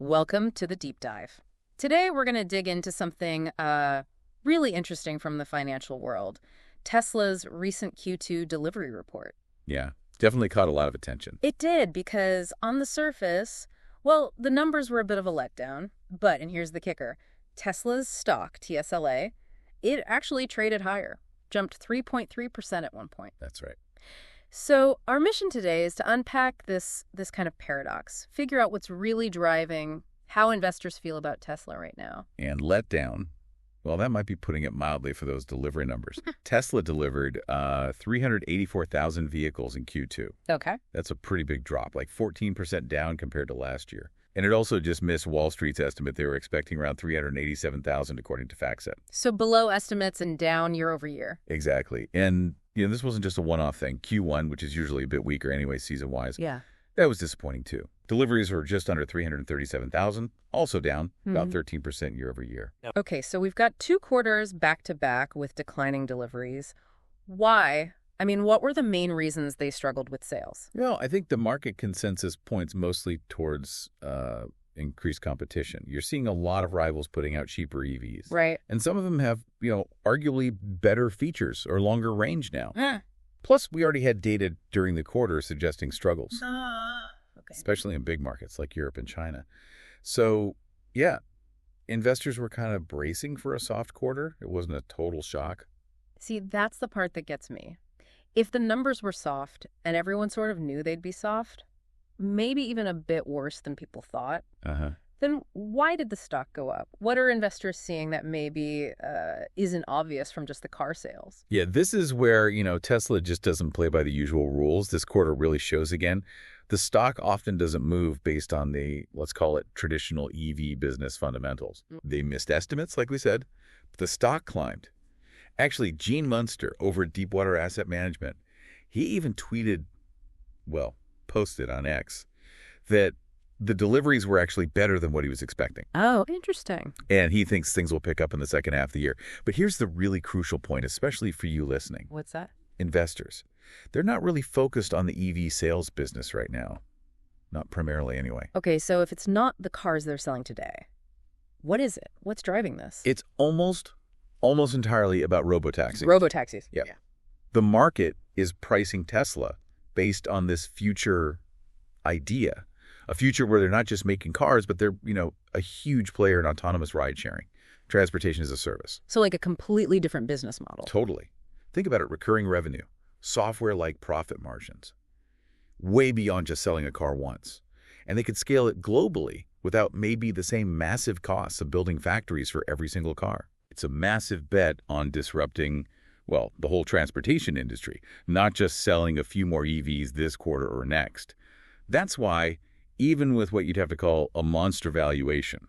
Welcome to the deep dive. Today, we're going to dig into something really interesting from the financial world, Tesla's recent Q2 delivery report. Yeah, definitely caught a lot of attention. It did because on the surface, well, the numbers were a bit of a letdown, but, and here's the kicker, Tesla's stock, TSLA, it actually traded higher, jumped 3.3% at one point. That's right. So our mission today is to unpack this kind of paradox, figure out what's really driving how investors feel about Tesla right now. And let down, well, that might be putting it mildly for those delivery numbers. Tesla delivered 384,000 vehicles in Q2. Okay. That's a pretty big drop, like 14% down compared to last year. And it also just missed Wall Street's estimate. They were expecting around 387,000, according to FactSet. So below estimates and down year over year. Exactly. And this wasn't just a one-off thing. Q1, which is usually a bit weaker anyway, season-wise, Yeah. that was disappointing too. Deliveries were just under 337,000, also down about 13% year over year. Okay, so we've got 2 quarters back to back with declining deliveries. Why? I mean, what were the main reasons they struggled with sales? Well, I think the market consensus points mostly towards increased competition. You're seeing a lot of rivals putting out cheaper EVs. Right. And some of them have, arguably better features or longer range now. Eh. Plus, we already had data during the quarter suggesting struggles, Okay. especially in big markets like Europe and China. So, yeah, investors were kind of bracing for a soft quarter. It wasn't a total shock. See, that's the part that gets me. If the numbers were soft and everyone sort of knew they'd be soft, maybe even a bit worse than people thought, then why did the stock go up? What are investors seeing that maybe isn't obvious from just the car sales? Yeah, this is where, Tesla just doesn't play by the usual rules. This quarter really shows again. The stock often doesn't move based on the, let's call it, traditional EV business fundamentals. They missed estimates, like we said, but the stock climbed. Actually, Gene Munster over at Deepwater Asset Management, he even posted on X that the deliveries were actually better than what he was expecting. Oh, interesting. And he thinks things will pick up in the second half of the year. But here's the really crucial point, especially for you listening. What's that? Investors. They're not really focused on the EV sales business right now. Not primarily, anyway. Okay, so if it's not the cars they're selling today, what is it? What's driving this? It's almost entirely about robotaxis. Robotaxis. Yeah. The market is pricing Tesla based on this future idea, a future where they're not just making cars, but they're, a huge player in autonomous ride sharing, transportation as a service. So like a completely different business model. Totally. Think about it, recurring revenue, software-like profit margins, way beyond just selling a car once. And they could scale it globally without maybe the same massive costs of building factories for every single car. It's a massive bet on disrupting, the whole transportation industry, not just selling a few more EVs this quarter or next. That's why, even with what you'd have to call a monster valuation,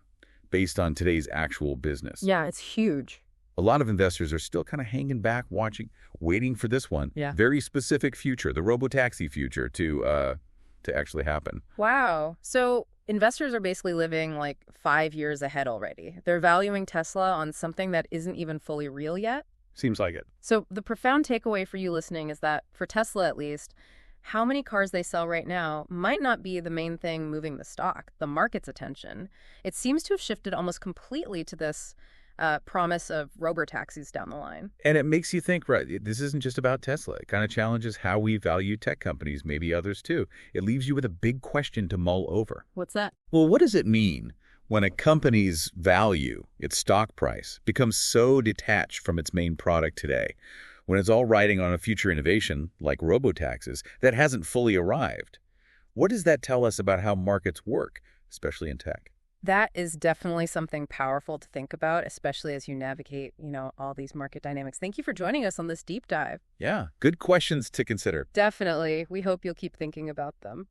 based on today's actual business. Yeah, it's huge. A lot of investors are still kind of hanging back, watching, waiting for this one. Yeah. Very specific future, the robotaxi future, to actually happen. Wow. So investors are basically living like 5 years ahead already. They're valuing Tesla on something that isn't even fully real yet. Seems like it. So the profound takeaway for you listening is that, for Tesla at least, how many cars they sell right now might not be the main thing moving the stock, the market's attention. It seems to have shifted almost completely to this promise of robotaxis down the line. And it makes you think, right, this isn't just about Tesla. It kind of challenges how we value tech companies, maybe others too. It leaves you with a big question to mull over. What's that? Well, what does it mean when a company's value, its stock price, becomes so detached from its main product today, when it's all riding on a future innovation, like robotaxis, that hasn't fully arrived? What does that tell us about how markets work, especially in tech? That is definitely something powerful to think about, especially as you navigate, all these market dynamics. Thank you for joining us on this deep dive. Yeah, good questions to consider. Definitely. We hope you'll keep thinking about them.